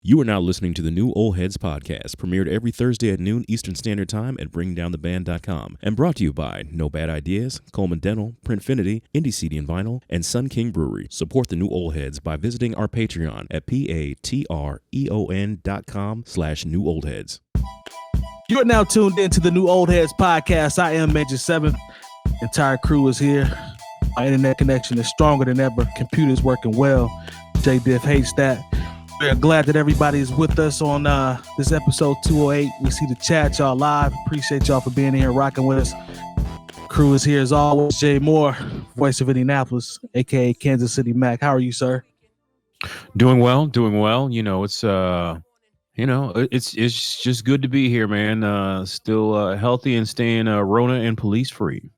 You are now listening to the new Old Heads podcast, premiered every Thursday at noon Eastern Standard Time at bringdowntheband.com, and brought to you by No Bad Ideas, Coleman Dental, Printfinity, Indie CD and Vinyl, and Sun King Brewery. Support the new Old Heads by visiting our Patreon at patreon.com/newoldheads. You are now tuned in to the new Old Heads podcast. I am Major 7. The entire crew is here. My internet connection is stronger than ever. Computer's working well. Jay Diff hates that. We're glad that everybody is with us on this episode 208. We see the chat, y'all live. Appreciate y'all for being here, rocking with us. Crew is here as always. Jay Moore, voice of Indianapolis, aka Kansas City Mac. How are you, sir? Doing well. You know, it's it's just good to be here, man. Still healthy and staying Rona and police free.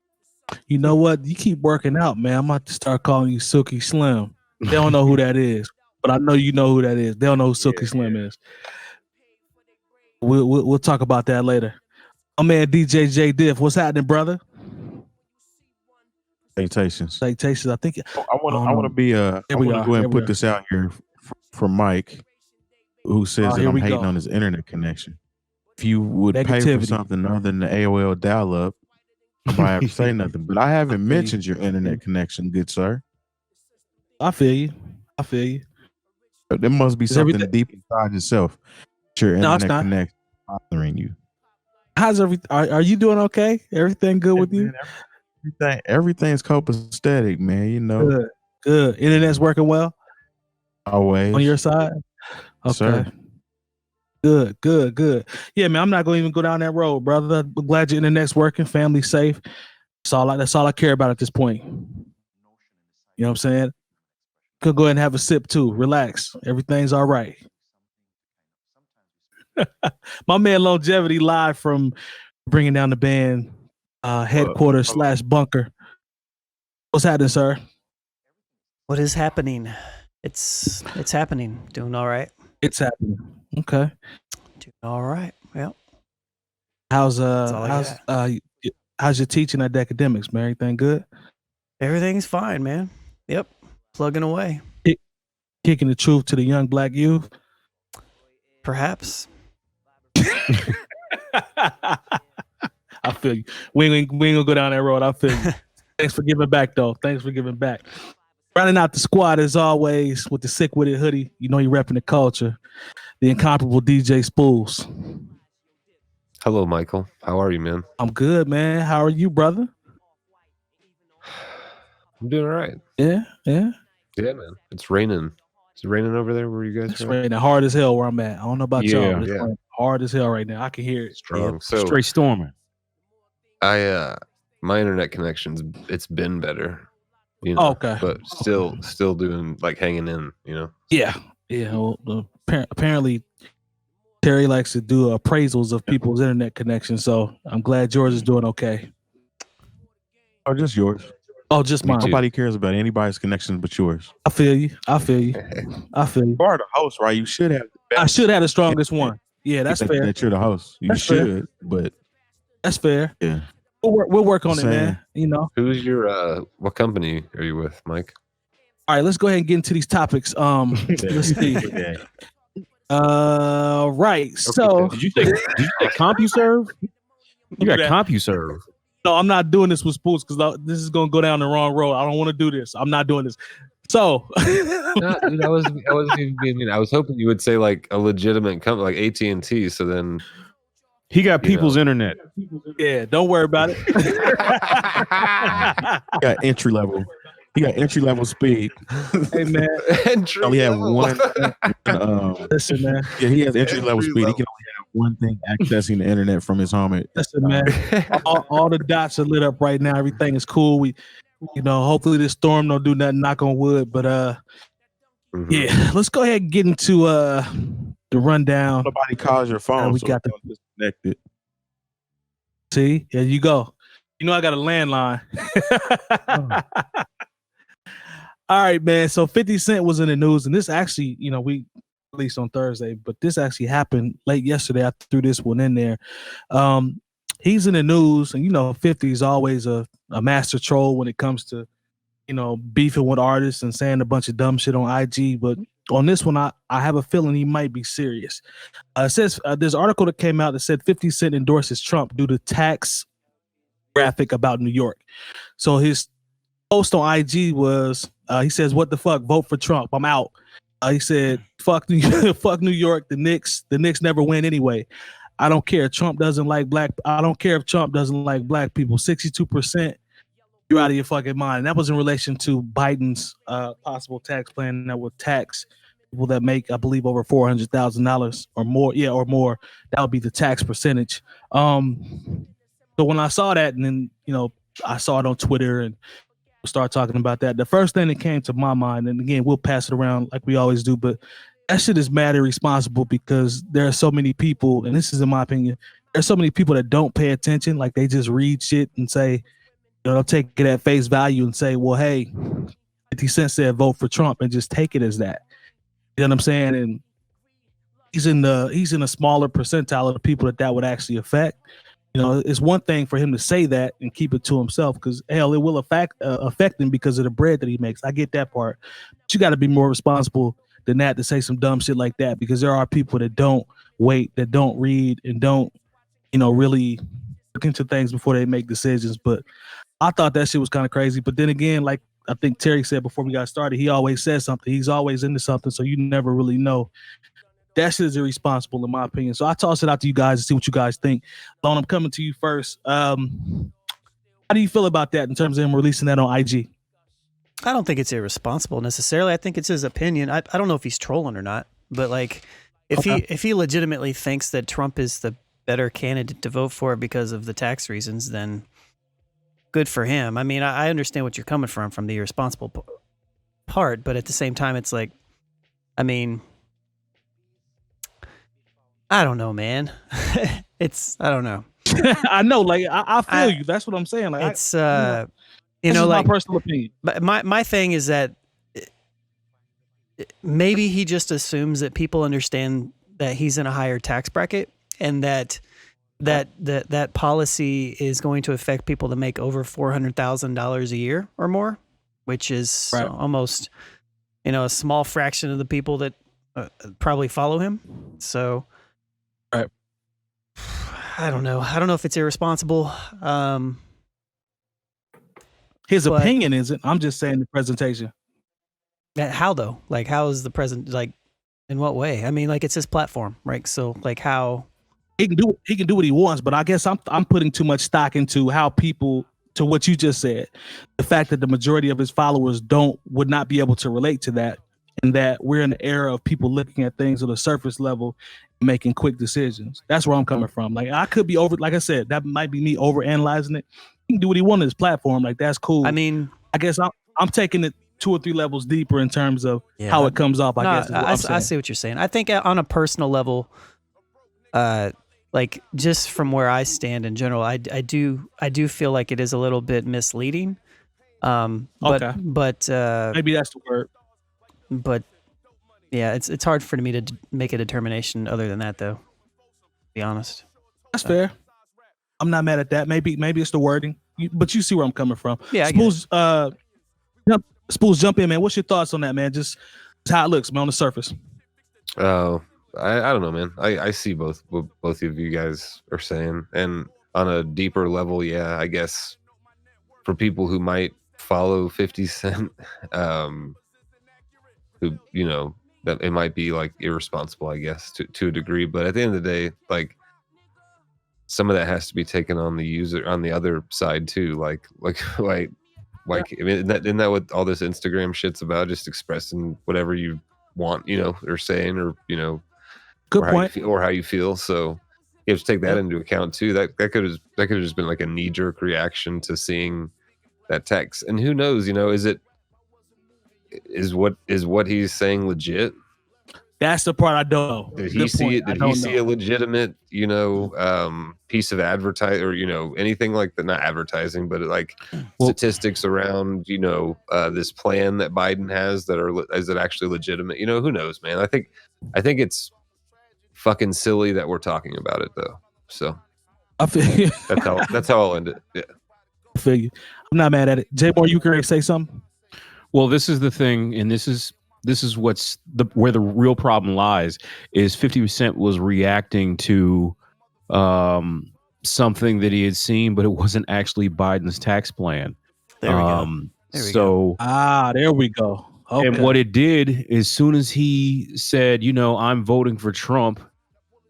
You know what? You keep working out, man. I'm about to start calling you Silky Slim. They don't know who that is, but I know you know who that is. They don't know who Silky Slim is. We'll talk about that later. Oh man, DJ Jay Diff, what's happening, brother? Salutations. I think I want to be I want to go ahead and put this out here for Mike, who says that I'm hating on his internet connection. If you would pay for something other than the AOL dial-up, nobody have to say nothing. But I haven't mentioned your internet connection, good sir. I feel you. There must be something deep inside yourself. Your internet connection bothering you. How's everything? Are you doing okay? Everything good with you? Everything's copacetic, man. You know. Good. Internet's working well. Always on your side. Okay. Sir. Good. Yeah, man. I'm not going to even go down that road, brother. I'm glad your internet's working. Family's safe. That's all I care about at this point. You know what I'm saying? Could go ahead and have a sip too. Relax. Everything's all right. My man Longevity live from Bringing Down the Band headquarters / bunker. What's happening, sir? What is happening? It's happening. Doing all right. It's happening. Okay. Doing all right. Well. How's your teaching at academics, man? Everything good? Everything's fine, man. Yep. Plugging away. Kicking the truth to the young black youth. Perhaps. I feel you. We ain't gonna go down that road. I feel you. Thanks for giving back, though. Rounding out the squad as always with the sick with it hoodie. You know, you repping the culture. The incomparable DJ Spoolz. Hello, Michael. How are you, man? I'm good, man. How are you, brother? I'm doing all right. Yeah, man. It's raining. Is it raining over there where you guys are? It's raining hard as hell where I'm at. I don't know about y'all, but it's raining hard as hell right now. I can hear it. Strong. Yeah, so straight storming. My internet connection's it's been better. You know, okay. But still doing like hanging in, you know? Yeah. Well, apparently Terry likes to do appraisals of people's internet connections, so I'm glad yours is doing okay. Oh, just yours. Oh, just mine. Nobody cares about anybody's connections but yours. I feel you. You are the host, right? You should have. I should have the strongest one. Yeah, that's fair. That you're the host. You should, but that's fair. Yeah. We'll work on it, man. You know. Who's your what company are you with, Mike? All right, let's go ahead and get into these topics. Let's see. Right. So did you say CompuServe? You got CompuServe. No, I'm not doing this with Spoolz because this is gonna go down the wrong road. I don't want to do this. I'm not doing this. So I wasn't even being mean. I was hoping you would say like a legitimate company like AT&T. So then he got people's internet. Yeah, don't worry about it. He got entry level. He got entry level speed. Hey man, only have one. Listen, man. Yeah, he has entry level speed. He can only have one thing accessing the internet from his home. Listen, man. all the dots are lit up right now. Everything is cool. We, hopefully this storm don't do nothing. Knock on wood. But yeah, let's go ahead and get into the rundown. Nobody calls your phone. We got disconnected. See, there you go. You know I got a landline. All right, man. So 50 Cent was in the news, and this actually, we released on Thursday, but this actually happened late yesterday. I threw this one in there. He's in the news, and 50 is always a master troll when it comes to, beefing with artists and saying a bunch of dumb shit on IG. But on this one, I have a feeling he might be serious. It says there's an article that came out that said 50 Cent endorses Trump due to tax graphic about New York. So his post on IG was, he says, "What the fuck? Vote for Trump. I'm out." He said, "Fuck New York, fuck New York. The Knicks never win anyway. I don't care. Trump doesn't like black. I don't care if Trump doesn't like black people. 62%. You're out of your fucking mind." And that was in relation to Biden's possible tax plan that would tax people that make, I believe, over $400,000 or more. Yeah, or more. That would be the tax percentage. So when I saw that, and then I saw it on Twitter and start talking about that, the first thing that came to my mind, and again, we'll pass it around like we always do, but that shit is mad irresponsible because there are so many people, and this is in my opinion, there's so many people that don't pay attention. Like they just read shit and say, they'll take it at face value and say, well, hey, 50 Cent said vote for Trump, and just take it as that. You know what I'm saying? And he's in a smaller percentile of the people that would actually affect. It's one thing for him to say that and keep it to himself, because hell, it will affect him because of the bread that he makes. I get that part, but you got to be more responsible than that to say some dumb shit like that, because there are people that don't wait, that don't read, and don't really look into things before they make decisions. But I thought that shit was kind of crazy. But then again, like I think Terry said before we got started, he always says something. He's always into something, so you never really know. That shit is irresponsible in my opinion. So I toss it out to you guys to see what you guys think. Lone, I'm coming to you first. How do you feel about that in terms of him releasing that on IG? I don't think it's irresponsible necessarily. I think it's his opinion. I don't know if he's trolling or not, but like if he legitimately thinks that Trump is the better candidate to vote for because of the tax reasons, then good for him. I mean, I understand what you're coming from the irresponsible part, but at the same time, it's like, I mean, I don't know, man. I don't know. I know, like I feel you. That's what I'm saying. Like it's like my personal opinion. But my thing is that maybe he just assumes that people understand that he's in a higher tax bracket, and that policy is going to affect people that make over $400,000 a year or more, which is almost a small fraction of the people that probably follow him. So. Right. I don't know. I don't know if it's irresponsible. His opinion isn't. I'm just saying the presentation. How though? Like, how is the present? Like, in what way? I mean, like, it's his platform, right? So, like, how he can do what he wants, but I guess I'm putting too much stock into how people, to what you just said, the fact that the majority of his followers would not be able to relate to that, and that we're in the era of people looking at things on a surface level, making quick decisions. That's where I'm coming from. Like, I could be like I said, that might be me overanalyzing it. He can do what he wants on his platform. Like, that's cool. I mean, I guess I'm taking it 2 or 3 levels deeper in terms of how it comes off. I see what you're saying. I think on a personal level, like just from where I stand in general, I do feel like it is a little bit misleading. But maybe that's the word. But yeah, it's hard for me to make a determination other than that, though. To be honest. That's fair. I'm not mad at that. Maybe it's the wording, but you see where I'm coming from. Yeah. Spoolz, jump in, man. What's your thoughts on that, man? Just how it looks, man, on the surface. Oh, I don't know, man. I see both of you guys are saying, and on a deeper level, yeah, I guess for people who might follow 50 Cent, who that it might be like irresponsible, I guess, to a degree. But at the end of the day, like, some of that has to be taken on the user on the other side too. Like I mean, isn't that what all this Instagram shit's about? Just expressing whatever you want, or saying, or good point, or how you feel. So you have to take that into account too. That could have just been like a knee-jerk reaction to seeing that text. And who knows? Is what he's saying legit? That's the part I don't know. Did he see it? Did he see a legitimate, piece of advertising, or anything like that? Not advertising, but like statistics around, this plan that Biden has is it actually legitimate? Who knows, man? I think it's fucking silly that we're talking about it though. So I feel you. That's how I'll end it. Yeah, I feel you. I'm not mad at it. Jay Moore, you can say something. Well, this is the thing, and this is this is where the real problem lies. Is 50% was reacting to something that he had seen, but it wasn't actually Biden's tax plan. There we go. There we go. Okay. And what it did, as soon as he said, I'm voting for Trump,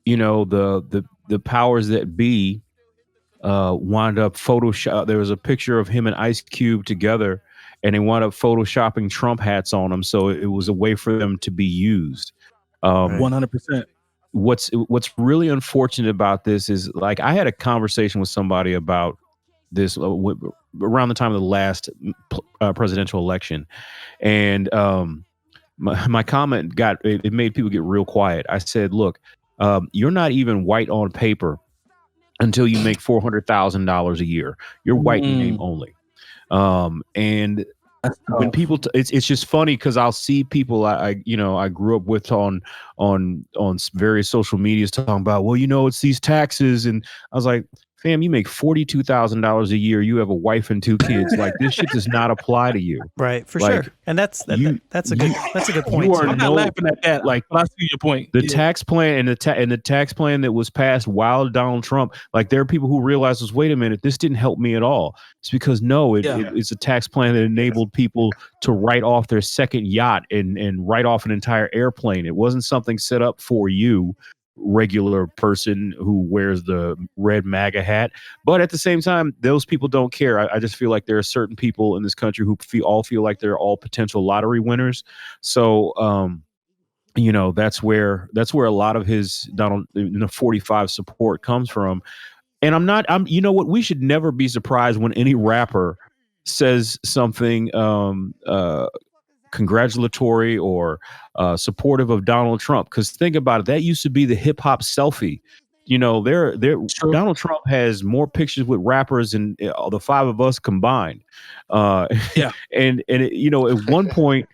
the powers that be wound up Photoshop. There was a picture of him and Ice Cube together, and they wound up photoshopping Trump hats on them. So it was a way for them to be used. 100%. What's really unfortunate about this is, like, I had a conversation with somebody about this around the time of the last presidential election, and my comment it made people get real quiet. I said, look, you're not even white on paper until you make $400,000 a year. You're white in name only. And when people, it's just funny because I'll see people I grew up with on various social medias talking about, well, it's these taxes, and I was like, fam, you make $42,000 a year. You have a wife and 2 kids. Like, this shit does not apply to you, right? For sure. And that's a good point. You are I'm not laughing at that. Like, I see your point. The tax plan and the tax plan that was passed while Donald Trump. Like, there are people who realize, wait a minute, this didn't help me at all. It's because it's a tax plan that enabled people to write off their second yacht and write off an entire airplane. It wasn't something set up for you, regular person who wears the red MAGA hat. But at the same time, those people don't care. I just feel like there are certain people in this country who feel like they're all potential lottery winners. So that's where a lot of his Donald 45 support comes from. And you know what, we should never be surprised when any rapper says something congratulatory or supportive of Donald Trump, because think about it, that used to be the hip hop selfie. Donald Trump has more pictures with rappers than the 5 of us combined. And at one point,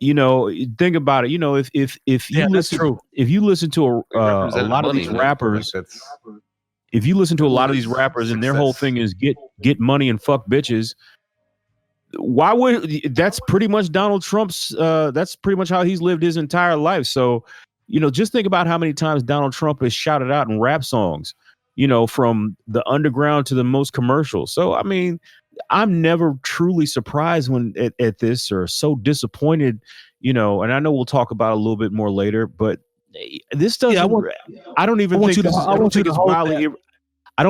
think about it. If you listen to a lot of these rappers, if you listen to a lot of these rappers and their whole thing is get money and fuck bitches, why would that's pretty much Donald Trump's that's pretty much how he's lived his entire life. So just think about how many times Donald Trump is shouted out in rap songs, from the underground to the most commercial. So I mean, I'm never truly surprised when at this, or so disappointed, and I know we'll talk about it a little bit more later, but this doesn't I don't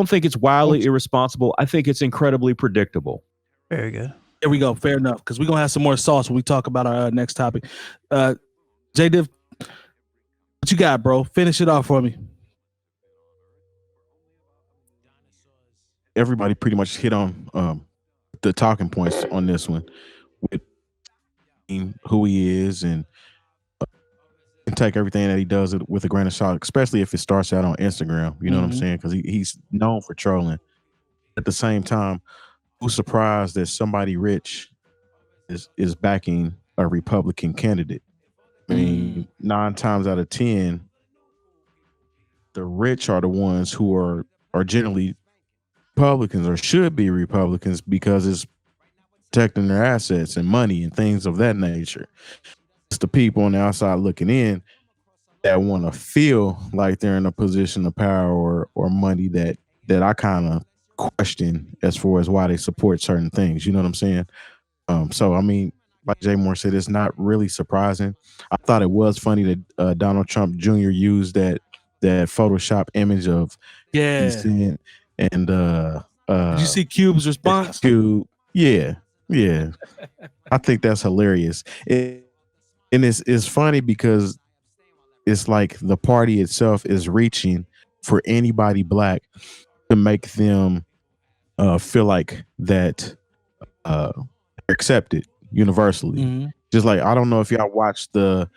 think it's wildly irresponsible. I think it's incredibly predictable. Very good. There we go. Fair enough. Because we're going to have some more sauce when we talk about our next topic. Jay Diff, what you got, bro? Finish it off for me. Everybody pretty much hit on the talking points on this one, with who he is, and take everything that he does with a grain of salt, especially if it starts out on Instagram. You know what I'm saying? Because he's known for trolling. At the same time, who's surprised that somebody rich is backing a Republican candidate? I mean, 9 times out of 10, the rich are the ones who are generally Republicans, or should be Republicans, because it's protecting their assets and money and things of that nature. It's the people on the outside looking in that want to feel like they're in a position of power or money that I kind of question as far as why they support certain things. You know what I'm saying? So I mean, like Jay Moore said, it's not really surprising. I thought it was funny that Donald Trump Jr. used that Photoshop image of and did you see Cube's response? Cube, yeah. I think that's hilarious. And it's funny because it's like the party itself is reaching for anybody black to make them feel like that they're accepted universally. Just like, I don't know if y'all watched the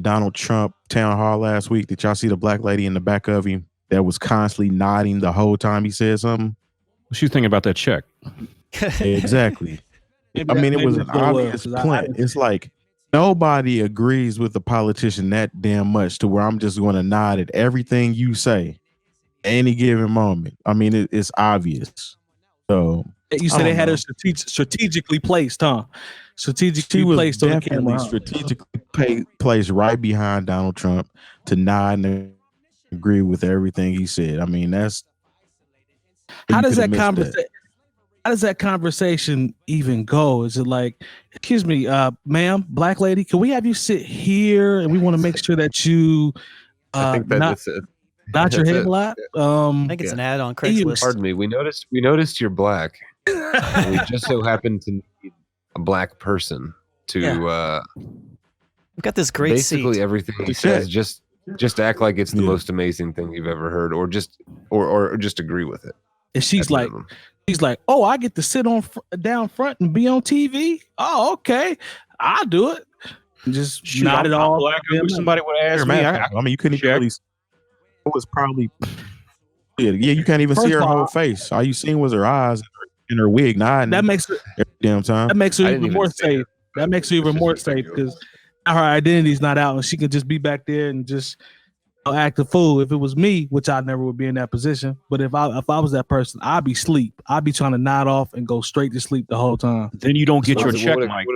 Donald Trump town hall last week. Did y'all see the black lady in the back of him that was constantly nodding the whole time he said something? She was thinking about that check. Exactly. I mean, it was an obvious plant. It's like nobody agrees with the politician that damn much to where I'm just going to nod at everything you say any given moment. I mean, it's obvious. So you said they had her strategically placed, huh? strategically placed on the camera. Strategically placed right behind Donald Trump to nod and agree with everything he said. I mean, that's how does that conversation? How does that conversation even go? Is it like, excuse me, ma'am, black lady, can we have you sit here and we want to make sure that you I think that's it. Not your head a lot. I think it's an ad on Craigslist. Pardon me. We noticed you're black. And we just so happen to need a black person to. We've got this great basically seat. Everything he says. Just act like it's the most amazing thing you've ever heard, or just agree with it. And she's like, oh, I get to sit on down front and be on TV. Oh, okay, I'll do it. Just not at all. Black. I wish somebody would ask me. I mean, you couldn't even really. It was probably you can't even see her whole face. All you seen was her eyes and her wig nodding. That makes her every damn time. That makes her even more safe. That makes her even more safe because her identity's not out and she can just be back there and just act a fool. If it was me, which I never would be in that position, but if I was that person, I'd be asleep. I'd be trying to nod off and go straight to sleep the whole time. Then you don't get your check, Mike.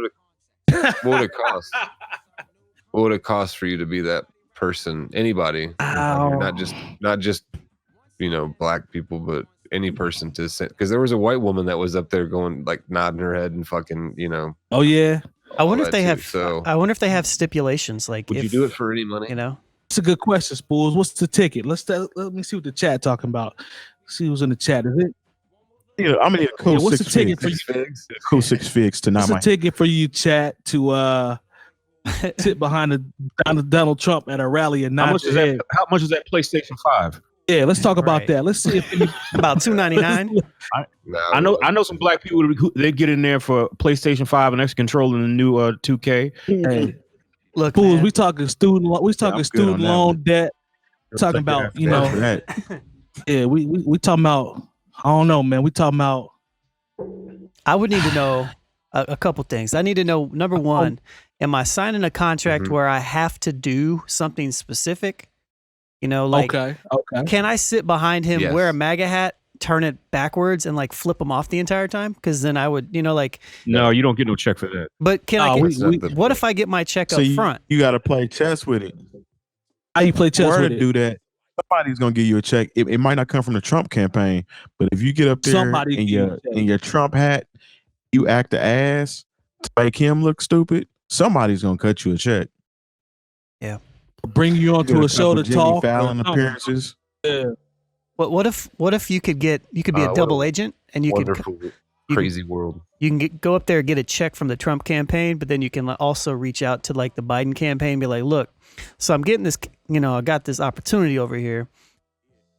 What would it cost? What would it cost for you to be that person? Anybody, not just black people, but any person to say, because there was a white woman that was up there going like nodding her head and fucking Oh yeah. I wonder if they have. I wonder if they have stipulations. Like, would you do it for any money? It's a good question, Spoolz. What's the ticket? Let me see what the chat talking about. See who's in the chat. Is it? Yeah, I'm gonna need a cool what's the ticket figs. For you? Cool 6 figs to not. What's the ticket for you, chat, to sit behind Donald Trump at a rally and how much is that? How much is that PlayStation 5? Yeah, let's talk about that. Let's see if about $299. I know some black people who they get in there for PlayStation 5 and extra controller and the new 2K. Hey, look, Spoolz, we talking student loan debt. We're talking about yeah, we talking about. I don't know, man. We talking about. I would need to know a couple things. I need to know, number one, am I signing a contract where I have to do something specific? Okay. Can I sit behind him, wear a MAGA hat, turn it backwards, and like flip him off the entire time? Because then I would, No, you don't get no check for that. But can I get? What if I get my check up front? You got to play chess with it. How you play chess with it? Do that. Somebody's gonna give you a check. It might not come from the Trump campaign, but if you get up there in your Trump hat, you act the ass to make him look stupid, somebody's gonna cut you a check. Yeah. Bring you onto a show to talk. Fallon appearances. Yeah. What if you could be a double agent and you could crazy world. You can go up there and get a check from the Trump campaign, but then you can also reach out to like the Biden campaign and be like, look, so I'm getting this, I got this opportunity over here.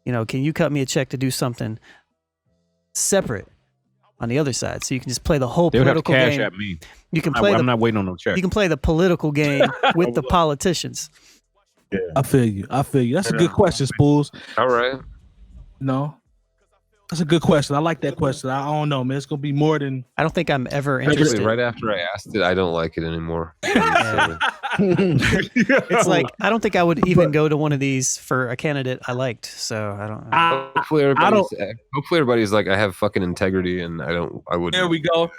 Can you cut me a check to do something separate on the other side? So you can just play the whole political game. Cash at me. You can play I'm not waiting on no check. You can play the political game with the politicians. Yeah. I feel you. That's a good question, Spoolz. All right. No. That's a good question. I like that question. I don't know, man. It's gonna be more than. I don't think I'm ever interested. Actually, right after I asked it, I don't like it anymore. It's like I don't think I would even go to one of these for a candidate I liked. So I don't. Hopefully, everybody's like, I have fucking integrity, and I wouldn't. There we go.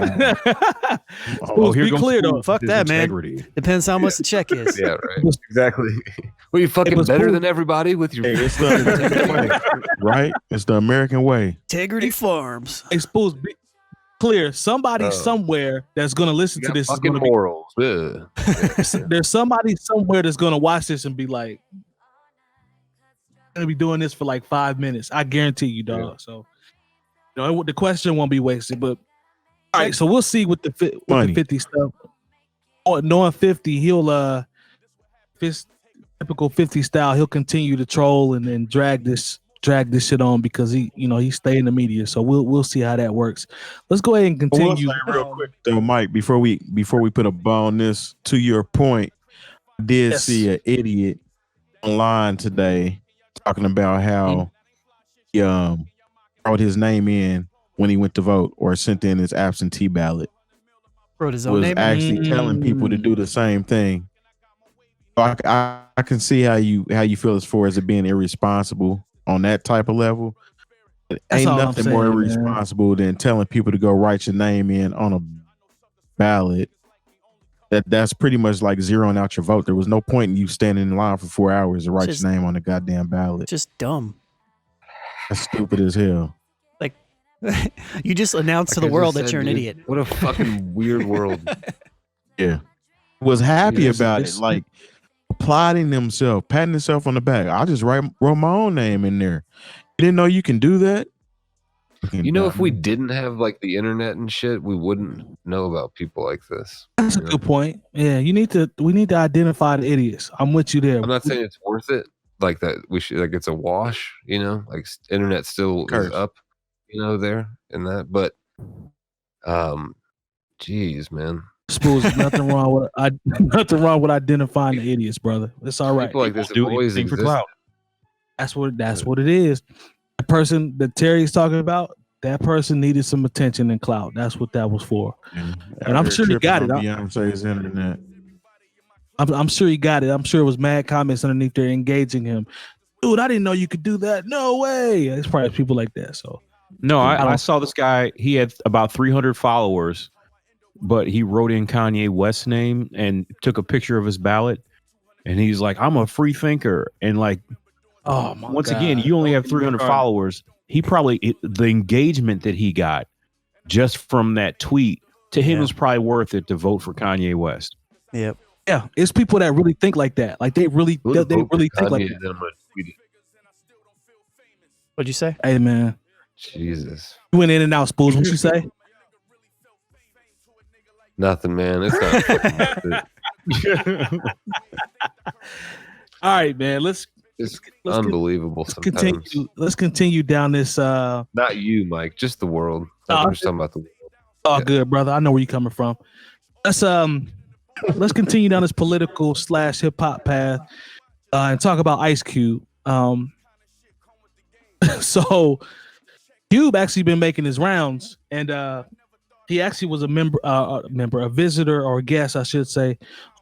Here be clear though. Fuck that, integrity. Man. Depends how much the check is. Yeah, right. Exactly. Well, you fucking better than everybody with your. It's the right. It's the American way. Integrity Farms. It's supposed to be clear. Somebody somewhere that's going to listen to this is going to be morals. There's somebody somewhere that's going to watch this and be like, "I'm going to be doing this for like 5 minutes." I guarantee you, dog. Yeah. So, the question won't be wasted. But all right, so we'll see with the 50 stuff. Knowing 50, he'll his typical 50 style. He'll continue to troll and then drag this shit on because he stay in the media. So we'll see how that works. Let's go ahead and continue. Real quick though, Mike, before we put a bow on this, to your point, I did see an idiot online today talking about how he wrote his name in when he went to vote or sent in his absentee ballot. Wrote his own name. Actually telling people to do the same thing. I can see how you feel as far as it being irresponsible on that type of level. Ain't nothing more irresponsible than telling people to go write your name in on a ballot that's pretty much like zeroing out your vote. There was no point in you standing in line for 4 hours to write Just- your name on the goddamn ballot. Just dumb. That's stupid as hell. Like, you just announced to the world that you're an idiot. What a fucking weird world. Yeah. Was happy about it, like applauding themselves, patting themselves on the back. I just wrote my own name in there. You didn't know you can do that? You know, if we didn't have like the internet and shit, we wouldn't know about people like this. That's a good point. Yeah, we need to identify the idiots. I'm with you there. I'm not saying it's worth it. Like that, we should like it's a wash. You know, like internet still is up. You know, there and that, but geez, man. Spoolz, nothing wrong with identifying the idiots, brother. It's all right. People like this have always for existed. clout. That's what it is. The person that Terry's talking about, that person needed some attention and clout. That's what that was for. And I'm sure he got it. Beyonce's internet. I'm sure he got it. I'm sure it was mad comments underneath there engaging him. Dude, I didn't know you could do that. No way. It's probably people like that. So no, I saw this guy. He had about 300 followers, but he wrote in Kanye West's name and took a picture of his ballot. And he's like, I'm a free thinker. And like, oh my once God. again, you only have 300 followers. He probably, the engagement that he got just from that tweet to him was probably worth it to vote for Kanye West. Yep. Yeah, it's people that really think like that. Like they really think like that. What'd you say? Hey man, Jesus, you went in and out. Spoolz, what you say? Nothing, man. It's not fucking worth it. All right, man. Let's unbelievable. Let's continue down this. Not you, Mike. Just the world. I'm just talking about the world. Oh, yeah. Good, brother. I know where you're coming from. Let's continue down this political / hip hop path and talk about Ice Cube. So Cube actually been making his rounds, and he actually was a visitor or a guest, I should say,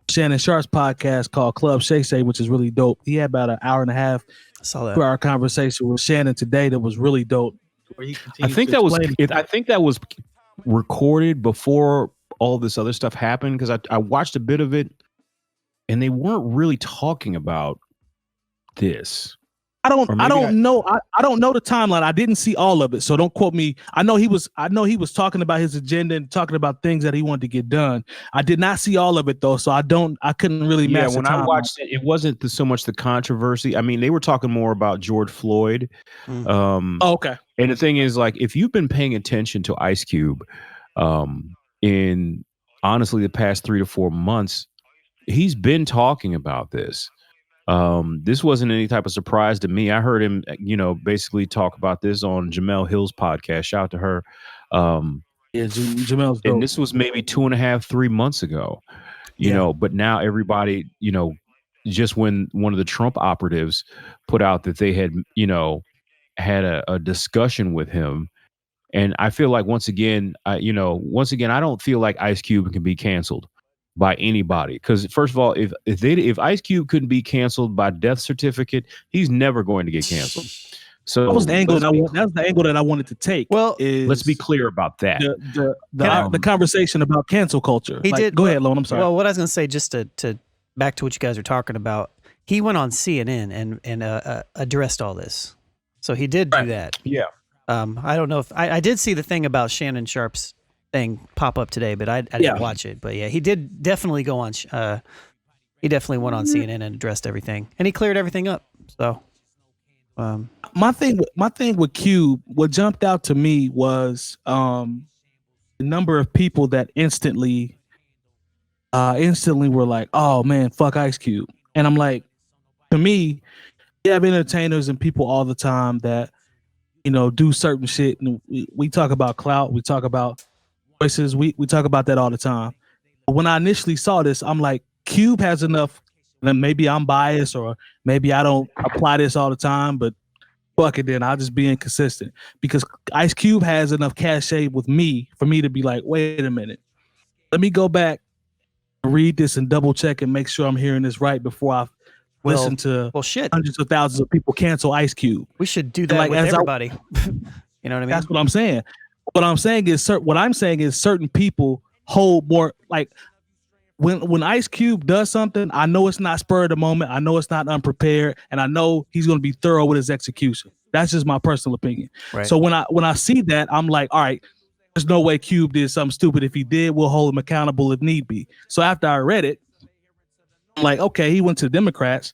Shannon Sharp's podcast called 𝗀𝗲 𝗀𝗱, which is really dope. He had about an hour and a half for our conversation with Shannon today that was really dope. I think that was recorded before all this other stuff happened, because I watched a bit of it and they weren't really talking about this. I don't know. I don't know the timeline. I didn't see all of it, so don't quote me. I know he was talking about his agenda and talking about things that he wanted to get done. I did not see all of it though, so I couldn't really match. Yeah, when I watched it, it wasn't so much the controversy. I mean, they were talking more about George Floyd. Okay. And the thing is, like, if you've been paying attention to Ice Cube, in honestly the past 3 to 4 months, he's been talking about this. This wasn't any type of surprise to me. I heard him, basically talk about this on Jemele Hill's podcast. Shout out to her. Jemele's dope. And this was maybe 2.5, 3 months ago, you know, but now everybody, just when one of the Trump operatives put out that they had, had a discussion with him. And I feel like once again, I don't feel like Ice Cube can be canceled by anybody, because first of all, if Ice Cube couldn't be canceled by death certificate, he's never going to get canceled. So that was the angle that I wanted to take. Well, let's be clear about that. The conversation about cancel culture. He did. Go ahead, Lone. I'm sorry. Well, what I was going to say, just to back to what you guys are talking about, he went on CNN and addressed all this. So he did do that. Yeah. I don't know if I did see the thing about Shannon Sharp's thing pop up today, but I didn't watch it. But yeah, he did definitely go on. He definitely went on CNN and addressed everything, and he cleared everything up. So, my thing with Cube, what jumped out to me was the number of people that instantly were like, "Oh man, fuck Ice Cube," and I'm like, to me, you have entertainers and people all the time that do certain shit, and we talk about clout, we talk about voices, we talk about that all the time. But when I initially saw this, I'm like, Cube has enough, and maybe I'm biased or maybe I don't apply this all the time, but fuck it, then I'll just be inconsistent, because Ice Cube has enough cachet with me for me to be like, wait a minute, let me go back and read this and double check and make sure I'm hearing this right before I listen to hundreds of thousands of people cancel Ice Cube. We should do that with everybody. You know what I mean? That's what I'm saying. What I'm saying is certain people hold more, like, when Ice Cube does something, I know it's not spur of the moment. I know it's not unprepared, and I know he's going to be thorough with his execution. That's just my personal opinion. Right. So when I see that, I'm like, all right, there's no way Cube did something stupid. If he did, we'll hold him accountable if need be. So after I read it, I'm like, okay, he went to the Democrats.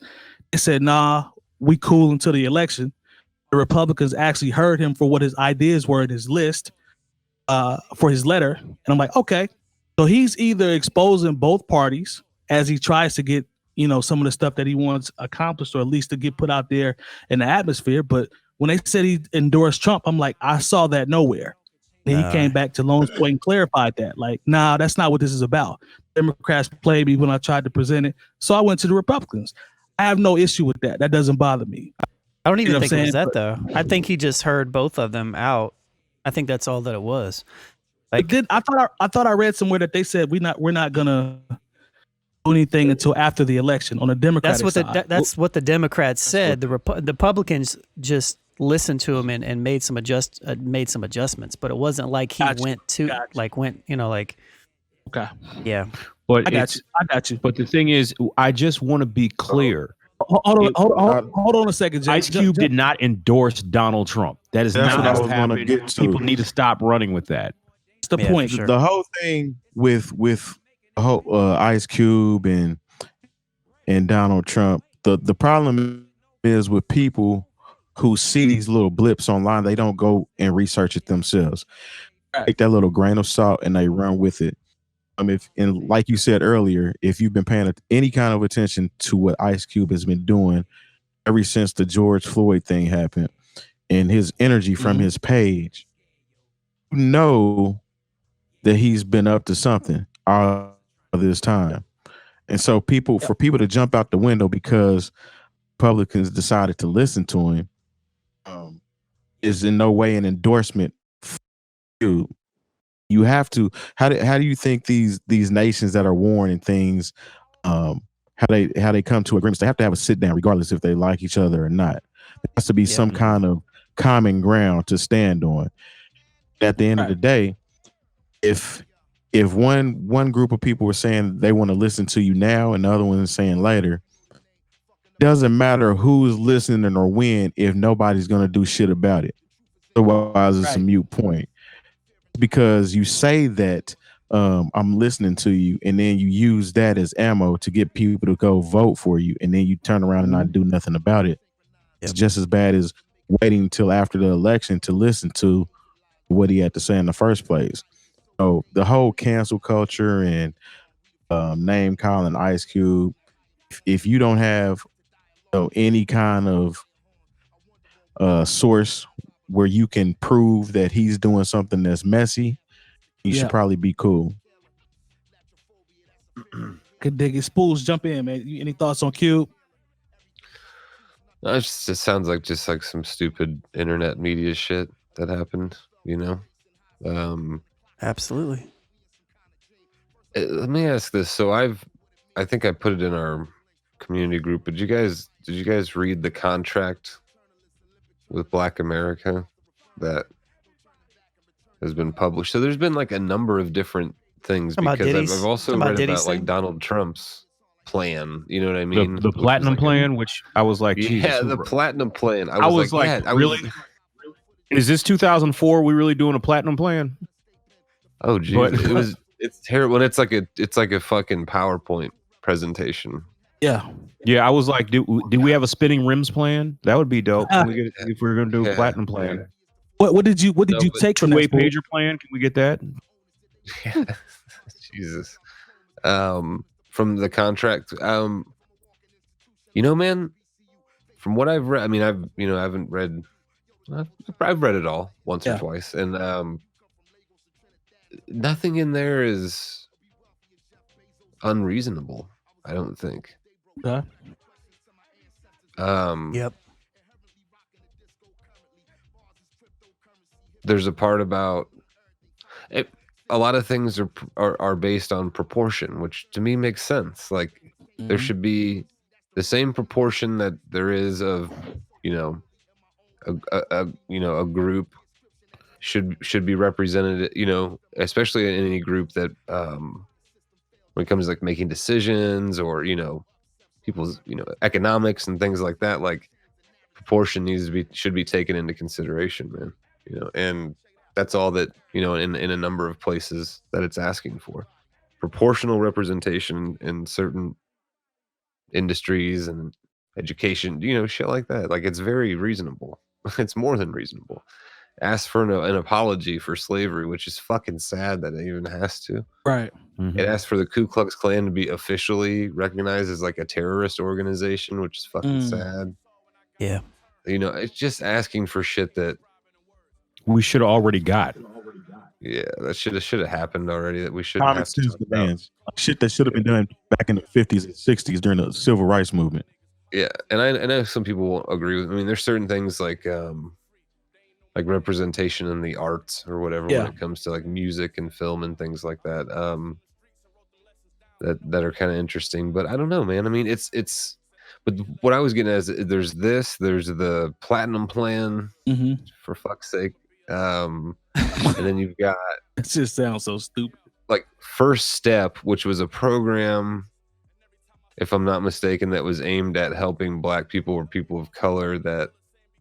They said, nah, we cool until the election. The Republicans actually heard him for what his ideas were in his list for his letter. And I'm like, okay. So he's either exposing both parties as he tries to get, some of the stuff that he wants accomplished, or at least to get put out there in the atmosphere. But when they said he endorsed Trump, I'm like, I saw that nowhere. And he came back to Lone's point and clarified that. Like, nah, that's not what this is about. Democrats played me when I tried to present it. So I went to the Republicans. I have no issue with that. That doesn't bother me. I don't even think it was that, though. I think he just heard both of them out. I think that's all that it was. Like, I thought I read somewhere that they said we're not gonna do anything until after the election on the Democratic side. That's what the Democrats said. The Republicans just listened to him and made some adjustments, but it wasn't like he went. Okay, yeah. But I got you. But the thing is, I just want to be clear. Hold on a second, Jay. Ice Cube did not endorse Donald Trump. That is not what happened. People need to stop running with that. That's the point. Sure. The whole thing with Ice Cube and Donald Trump, the problem is with people who see these little blips online, they don't go and research it themselves. Take that little grain of salt and they run with it. And like you said earlier, if you've been paying any kind of attention to what Ice Cube has been doing ever since the George Floyd thing happened, and his energy from his page, you know that he's been up to something all of this time. And so for people to jump out the window because Republicans decided to listen to him is in no way an endorsement for you. You have to. How do you think these nations that are warring and things, how they come to agreements? They have to have a sit down, regardless if they like each other or not. There has to be some kind of common ground to stand on. At the end of the day, if one group of people were saying they want to listen to you now and the other one is saying later, doesn't matter who's listening or when if nobody's going to do shit about it. Otherwise, it's a moot point. Because you say that I'm listening to you, and then you use that as ammo to get people to go vote for you, and then you turn around and not do nothing about it. It's just as bad as waiting until after the election to listen to what he had to say in the first place. So the whole cancel culture and name calling Ice Cube, if you don't have any kind of source where you can prove that he's doing something that's messy, you should probably be cool. Could dig it. Spoolz, jump in, man. Any thoughts on Cube? No, it just sounds like some stupid internet media shit that happened, Absolutely. Let me ask this. So I think I put it in our community group, but did you guys read the contract with Black America that has been published? So there's been like a number of different things, because I've also read about like Donald Trump's plan. You know what I mean? The platinum plan, which I was like, the platinum plan. I was like, really? Is this 2004? We really doing a platinum plan? Oh, geez. It's terrible. And it's like a fucking PowerPoint presentation. Yeah. Yeah, I was like, do we have a spinning rims plan? That would be dope. If we're gonna do a platinum plan. What did you take from that? Two-way pager plan? Can we get that? Yeah. Jesus. From the contract. Man, from what I've read, I mean, I haven't read. I've read it all once or twice, and nothing in there is unreasonable. I don't think. Okay. Yep. There's a part about it. A lot of things are based on proportion, which to me makes sense. Like there should be the same proportion that there is of, a group should be represented, especially in any group that when it comes to like making decisions or, you know, people's, you know, economics and things like that, like proportion should be taken into consideration, man. You know, and that's all that, you know, in a number of places that it's asking for. Proportional representation in certain industries and education, you know, shit like that. Like, it's very reasonable. It's more than reasonable. Ask for an apology for slavery, which is fucking sad that it even has to. Right. Mm-hmm. It asked for the Ku Klux Klan to be officially recognized as like a terrorist organization, which is fucking sad. Yeah. You know, it's just asking for shit that we should have already got. Yeah, that should have happened already. That we shouldn't Common have to sense demands. Shit that should have been done back in the 50s and 60s during the civil rights movement. Yeah, and I know some people won't agree with. I mean, there's certain things like representation in the arts or whatever when it comes to like music and film and things like that. That are kind of interesting, but I don't know, man. I mean, it's. But what I was getting at is there's the platinum plan, for fuck's sake. And then you've got, it just sounds so stupid, like First Step, which was a program, if I'm not mistaken, that was aimed at helping Black people or people of color that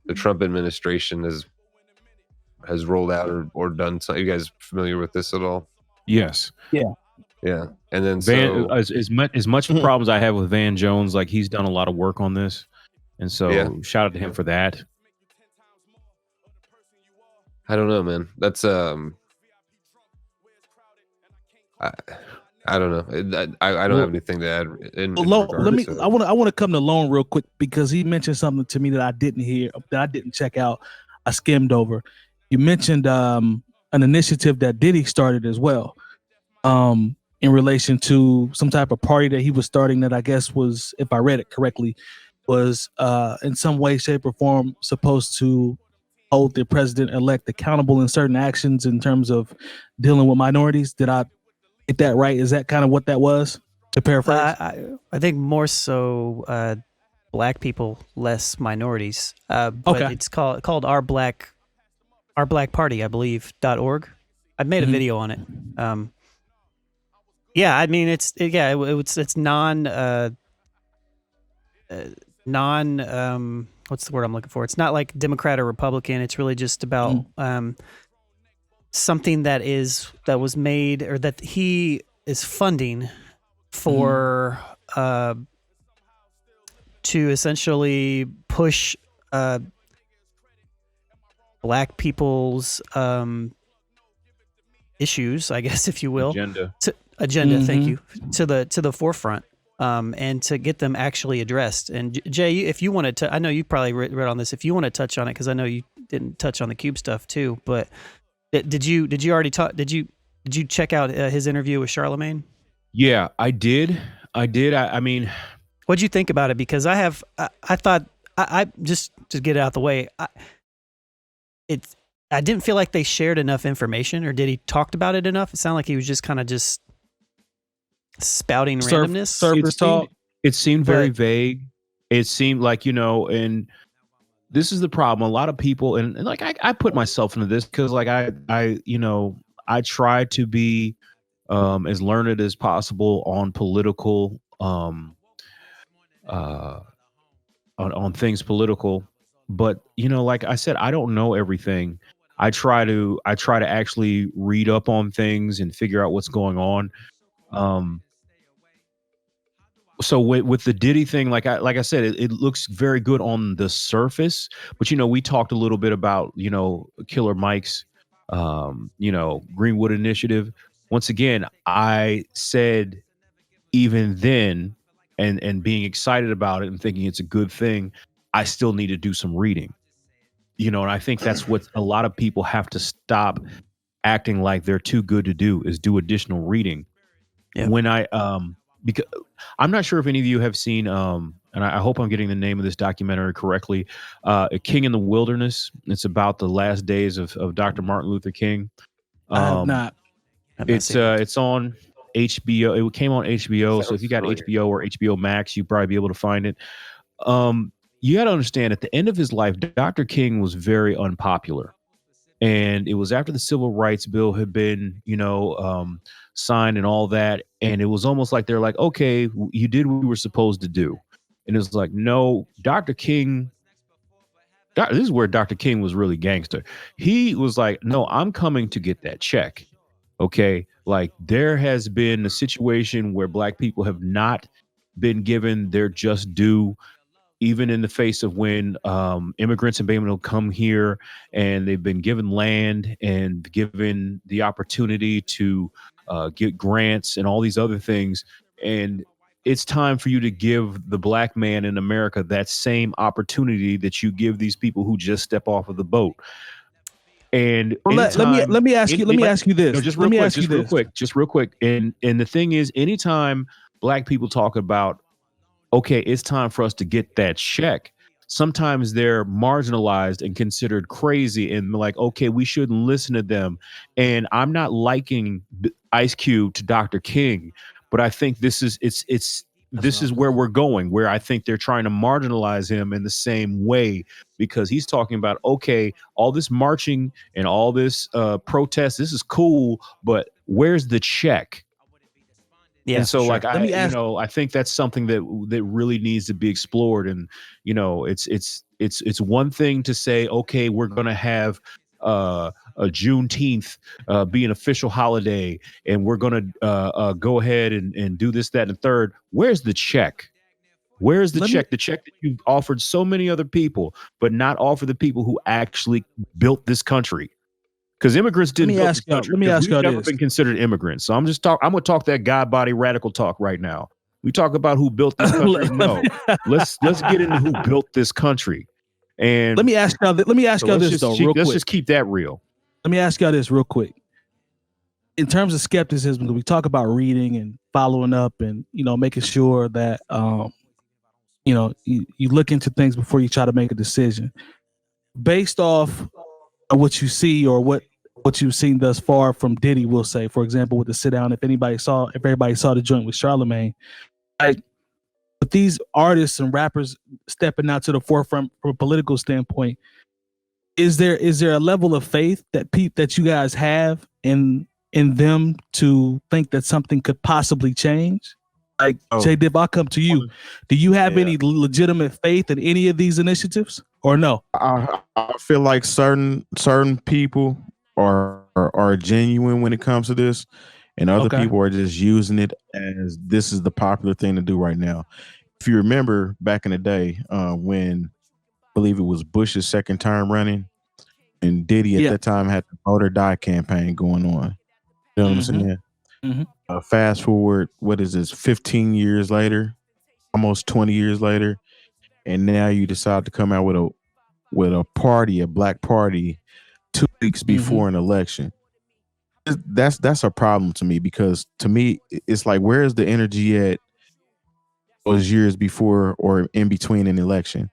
the Trump administration has rolled out or done. So, you guys familiar with this at all? Yes. Yeah. And then as much problems I have with Van Jones, like he's done a lot of work on this, and so shout out to him for that. I don't know, man. That's I don't know. I don't have anything to add. I want to come to Lone real quick because he mentioned something to me that I didn't hear, that I didn't check out. I skimmed over. You mentioned an initiative that Diddy started as well, in relation to some type of party that he was starting that I guess was, if I read it correctly, was in some way, shape, or form supposed to hold the president-elect accountable in certain actions in terms of dealing with minorities. Did I get that right? Is that kind of what that was, to paraphrase? I think more so Black people, less minorities. But it's called Our Black Party, I believe, .org. I made a video on it. Yeah, I mean it's non what's the word I'm looking for? It's not like Democrat or Republican. It's really just about something that was made, or that he is funding for to essentially push Black people's issues, I guess, if you will, agenda. Thank you, to the forefront, and to get them actually addressed. And Jay, if you wanted to, I know you probably read on this. If you want to touch on it, because I know you didn't touch on the Cube stuff too. But did you already talk? Did you check out his interview with Charlemagne? Yeah, I did. I mean, what'd you think about it? Because I thought I just to get it out the way. I didn't feel like they shared enough information, or did he talked about it enough? It sounded like he was just kind of just spouting randomness. Surface talk. It seemed very vague. It seemed like, and this is the problem. A lot of people, and like I put myself into this because like I try to be as learned as possible on political on things political, but like I said, I don't know everything. I try to actually read up on things and figure out what's going on. So with the Diddy thing, like I said, it looks very good on the surface, but we talked a little bit about Killer Mike's Greenwood Initiative. Once again, I said even then, and being excited about it and thinking it's a good thing, I still need to do some reading. And I think that's what a lot of people have to stop acting like they're too good to do, is do additional reading. Yeah. When because I'm not sure if any of you have seen, and I hope I'm getting the name of this documentary correctly, A King in the Wilderness. It's about the last days of Dr. Martin Luther King. I have not. It's on HBO. It came on HBO. So if you got HBO or HBO Max, you'd probably be able to find it. You got to understand, at the end of his life, Dr. King was very unpopular. And it was after the civil rights bill had been, signed and all that. And it was almost like they're like, okay, you did what you were supposed to do. And it was like, no, Dr. King. This is where Dr. King was really gangster. He was like, no, I'm coming to get that check. Okay. Like there has been a situation where black people have not been given their just due, even in the face of when immigrants have been able to come here and they've been given land and given the opportunity to get grants and all these other things. And it's time for you to give the black man in America that same opportunity that you give these people who just step off of the boat. And let me ask you this. No, just real quick. And the thing is, anytime black people talk about, okay, it's time for us to get that check, sometimes they're marginalized and considered crazy and like, okay, we shouldn't listen to them. And I'm not liking Ice Cube to Dr. King, but I think this is where we're going, where I think they're trying to marginalize him in the same way, because he's talking about, okay, all this marching and all this protest, this is cool, but where's the check? Yeah, and so sure. Like I think that's something that really needs to be explored. And it's one thing to say, okay, we're gonna have a Juneteenth be an official holiday, and we're gonna go ahead and do this, that, and the third. Where's the check? Where's the check? The check that you've offered so many other people, but not offer the people who actually built this country. Because immigrants didn't build this country. We've never been considered immigrants. So I'm gonna talk that God body radical talk right now. We talk about who built this country. No, let's get into who built this country. And let me ask y'all this though, real quick. Let's just keep that real. Let me ask y'all this real quick. In terms of skepticism, we talk about reading and following up and making sure that you look into things before you try to make a decision. Based off what you see or what you've seen thus far from Diddy, we'll say, for example, with the sit down, if everybody saw the joint with Charlemagne, like with these artists and rappers stepping out to the forefront from a political standpoint, is there a level of faith that you guys have in them to think that something could possibly change? Like, Jay Diff, I'll come to you. Do you have any legitimate faith in any of these initiatives, or no? I feel like certain people are genuine when it comes to this, and other people are just using it as this is the popular thing to do right now. If you remember back in the day, when I believe it was Bush's second term running, and Diddy at that time had the Vote or Die campaign going on. You know what I'm saying? Mm-hmm. Fast forward, what is this, 15 years later, almost 20 years later, and now you decide to come out with a party, a black party, 2 weeks before an election. That's a problem to me, because to me it's like, where is the energy at those years before or in between an election?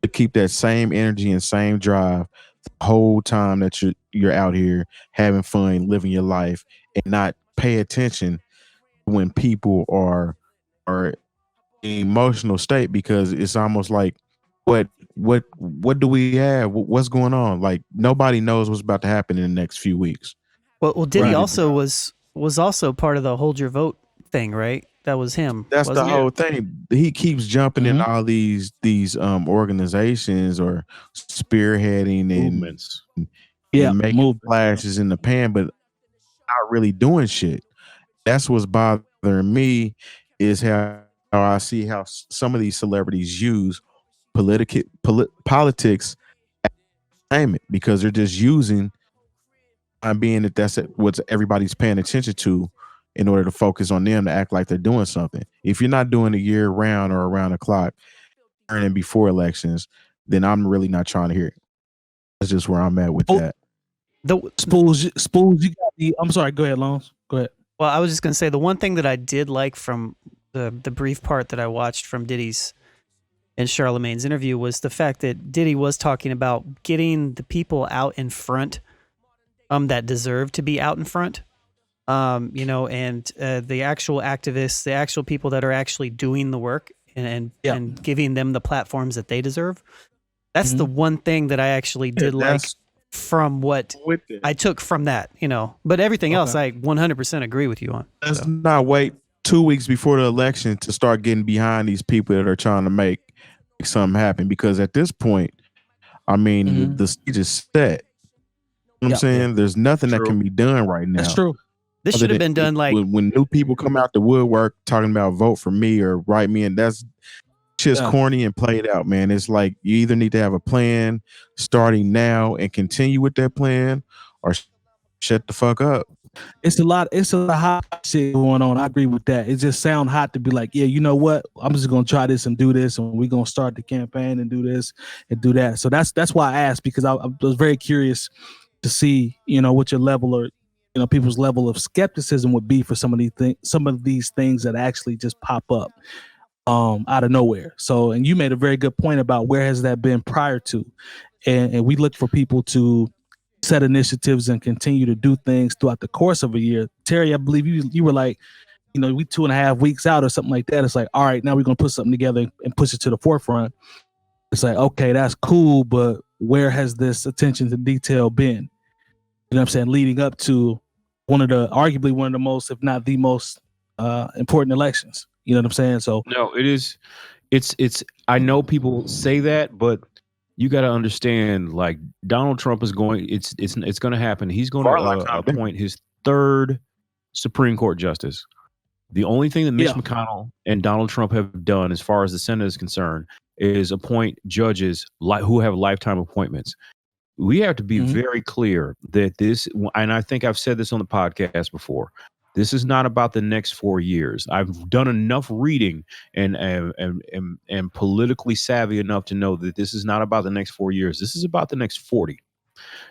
You keep that same energy and same drive the whole time that you're out here having fun, living your life, and not pay attention when people are in an emotional state, because it's almost like, what do we have? What's going on? Like, nobody knows what's about to happen in the next few weeks. Well, Diddy also was also part of the Hold Your Vote thing, right? That was him. That's the whole thing. He keeps jumping in all these organizations or spearheading movements and making flashes in the pan, but not really doing shit. That's what's bothering me, is how I see how some of these celebrities use politics as entertainment, because they're just using being that that's what everybody's paying attention to, in order to focus on them to act like they're doing something. If you're not doing it year round or around the clock and before elections, then I'm really not trying to hear it. That's just where I'm at with that. The Spoolz, you got the. I'm sorry. Go ahead, Lones. Go ahead. Well, I was just gonna say, the one thing that I did like from the brief part that I watched from Diddy's and Charlemagne's interview was the fact that Diddy was talking about getting the people out in front, that deserve to be out in front, and the actual activists, the actual people that are actually doing the work and giving them the platforms that they deserve. That's the one thing that I actually did like from what I took from that, but everything else I 100% agree with you on. Let's not wait 2 weeks before the election to start getting behind these people that are trying to make something happen, because at this point, I mean, the stage is set. You know what I'm saying? There's nothing that can be done right now. That's true. This should have been done like when new people come out the woodwork talking about vote for me or write me, and that's just corny and played out, man. It's like you either need to have a plan starting now and continue with that plan, or shut the fuck up. It's a lot of hot shit going on. I agree with that. It just sounds hot to be like, yeah, you know what? I'm just gonna try this and do this, and we're gonna start the campaign and do this and do that. So that's why I asked, because I was very curious to see, what your level or people's level of skepticism would be for some of these things that actually just pop up out of nowhere. So, and you made a very good point about where has that been prior to, and we look for people to set initiatives and continue to do things throughout the course of a year. Terry, I believe you were like, we 2.5 weeks out or something like that. It's like, all right, now we're gonna put something together and push it to the forefront. It's like, okay, that's cool, but where has this attention to detail been? You know what I'm saying? Leading up to arguably one of the most, if not the most, important elections. You know what I'm saying? So no, it is. It's. I know people say that, but you got to understand. Like Donald Trump is going. It's going to happen. He's going to appoint his third Supreme Court justice. The only thing that Mitch McConnell and Donald Trump have done, as far as the Senate is concerned, is appoint judges who have lifetime appointments. We have to be very clear that this, and I think I've said this on the podcast before, this is not about the next 4 years. I've done enough reading and politically savvy enough to know that this is not about the next 4 years. This is about the next 40.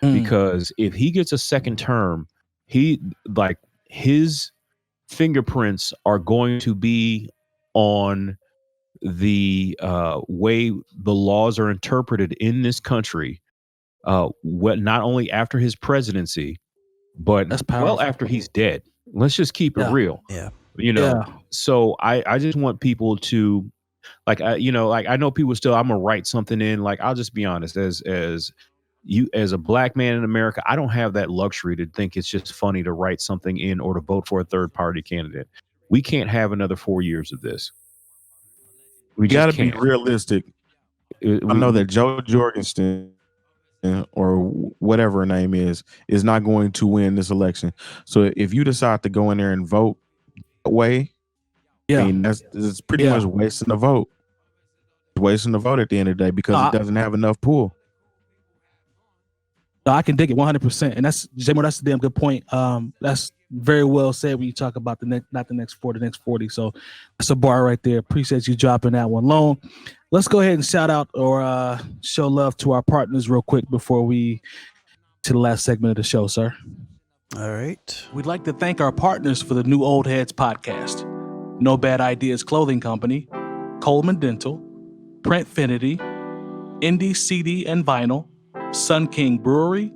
Because if he gets a second term, his fingerprints are going to be on the way the laws are interpreted in this country. Not only after his presidency, but well after he's dead. Let's just keep it real. Yeah. So I just want people to I know people still, I'm gonna write something in. Like, I'll just be honest, as a black man in America, I don't have that luxury to think it's just funny to write something in or to vote for a third party candidate. We can't have another 4 years of this. We got to be realistic. I know that Joe Jorgensen, or whatever her name is not going to win this election. So if you decide to go in there and vote that way, I mean, it's pretty much wasting the vote. It's wasting the vote at the end of the day, because it doesn't have enough pull. No, I can dig it 100%, and that's a damn good point. That's very well said when you talk about the next 40. So that's a bar right there. Appreciate you dropping that one. Lone, let's go ahead and shout out or show love to our partners real quick before we to the last segment of the show, sir. All right. We'd like to thank our partners for the New Old Heads podcast: No Bad Ideas Clothing Company, Coleman Dental, Printfinity, Indie CD and Vinyl, Sun King Brewery,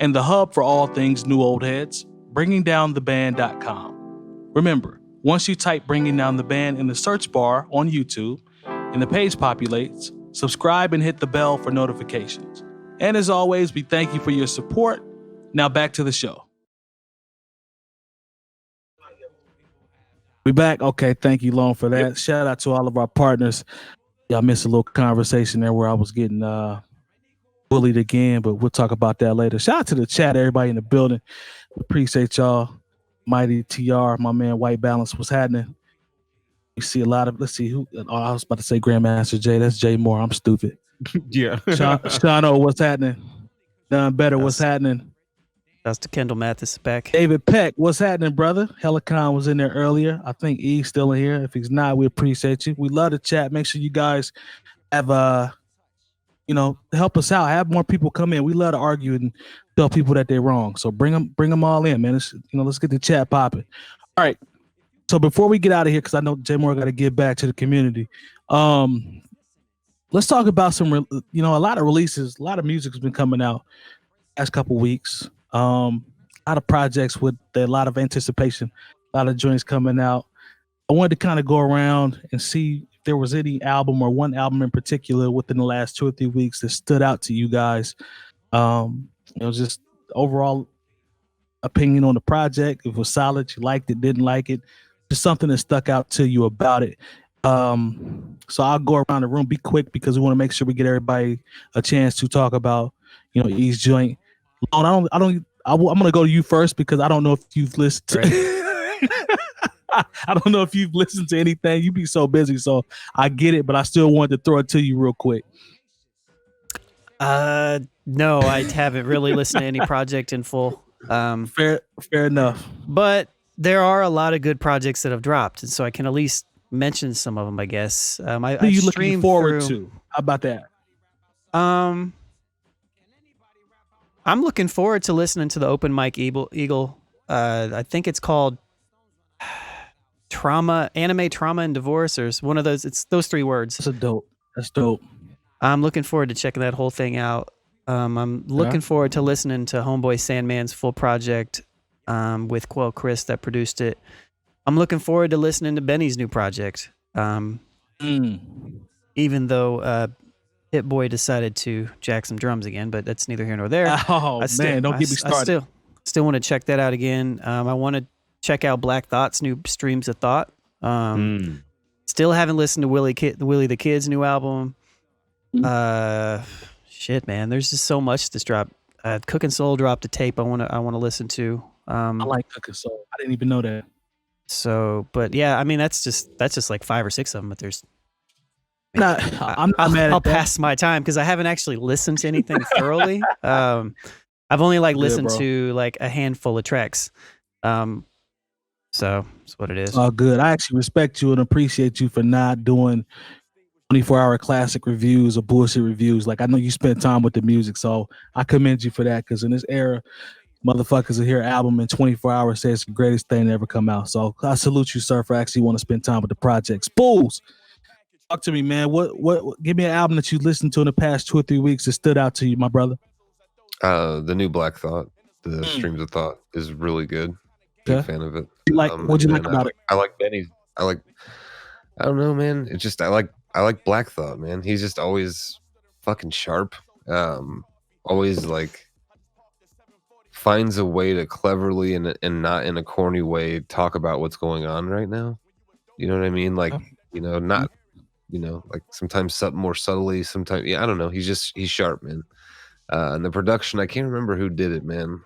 and the hub for all things New Old Heads, bringingdowntheband.com. Remember, once you type Bringing Down the Band in the search bar on YouTube and the page populates, subscribe and hit the bell for notifications. And as always, we thank you for your support. Now back to the show. We back. Okay, thank you, Lone, for that. Yep. Shout out to all of our partners. Y'all missed a little conversation there where I was getting bullied again, but we'll talk about that later. Shout out to the chat, everybody in the building. Appreciate y'all. Mighty TR, my man White Balance, what's happening? You see a lot of, let's see who, I was about to say Grandmaster Jay. That's Jay Moore. I'm stupid. Yeah. Shano, what's happening? Done better, what's happening? That's the Kendall Mathis back. David Peck, what's happening, brother? 𝐀𝐿 was in there earlier. I think E's still in here. If he's not, we appreciate you. We love the chat. Make sure you guys have help us out. Have more people come in. We love to argue and tell people that they're wrong. So bring them all in, man. Let's get the chat popping. All right. So before we get out of here, because I know Jay Moore got to give back to the community. Let's talk about some, a lot of releases. A lot of music has been coming out last couple weeks. A lot of projects with a lot of anticipation. A lot of joints coming out. I wanted to kind of go around and see if there was any album or one album in particular within the last 2 or 3 weeks that stood out to you guys. just overall opinion on the project. If it was solid, you liked it, didn't like it, just something that stuck out to you about it. So I'll go around the room, be quick because we want to make sure we get everybody a chance to talk about, each joint. I'm gonna go to you first because I don't know if you've listened to I don't know if you've listened to anything. You be so busy, so I get it, but I still wanted to throw it to you real quick. No, I haven't really listened to any project in full. Fair enough. But there are a lot of good projects that have dropped, and so I can at least mention some of them, I guess. What are you looking forward to? How about that? I'm looking forward to listening to the Open Mike Eagle. I think it's called Anime Trauma and Divorce, or one of those. It's those 3 words. That's dope. I'm looking forward to checking that whole thing out. I'm looking forward to listening to Homeboy Sandman's full project with 𝗀𝗲 that produced it. I'm looking forward to listening to Benny's new project. Even though Hit Boy decided to jack some drums again, but that's neither here nor there. Oh, man, don't get me started. I still want to check that out again. I want to check out Black Thought's new Streams of Thought. Still haven't listened to Willie the Kid's new album. Shit, man, there's just so much that's dropped. Cooking Soul dropped a tape I want to listen to. I like Cooking Soul. I didn't even know that. So, but yeah, I mean that's just like 5 or 6 of them. But there's, I'll pass my time because I haven't actually listened to anything thoroughly. I've only listened to like a handful of tracks. So that's what it is. Oh, good. I actually respect you and appreciate you for not doing 24-hour classic reviews or bullshit reviews. Like, I know you spent time with the music, so I commend you for that. Because in this era, motherfuckers will hear an album in 24 hours, say it's the greatest thing to ever come out. So I salute you, sir, for actually want to spend time with the project. Spoolz, talk to me, man. What? Give me an album that you listened to in the past 2 or 3 weeks that stood out to you, my brother. The new Black Thought, the Streams of Thought, is really good. Big fan of it. What'd you like about it? I like Benny. I don't know, man. It's just I like Black Thought, man. He's just always fucking sharp. Always finds a way to cleverly and not in a corny way talk about what's going on right now. You know what I mean? Not sometimes more subtly, sometimes I don't know. He's sharp, man. And the production, I can't remember who did it, man.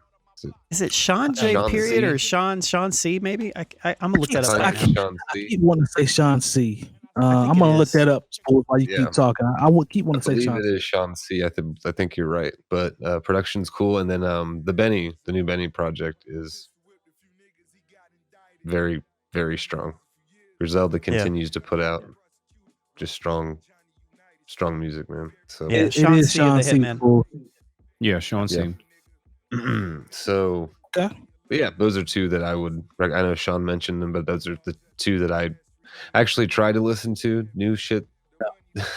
Is it Sean J. Sean period C? or Sean C? Maybe I'm gonna look that up. I keep wanting to say Sean C. I'm gonna look that up while you keep talking. I will keep wanting to say Sean. It is Sean C. I think you're right, but production's cool, and then the new Benny project is very, very strong. Griselda continues to put out just strong music, man. So yeah, Sean C. the Hitman. Yeah, Sean C. So yeah, those are 2 that I would. I know Sean mentioned them, but those are the 2 that I actually try to listen to. New shit.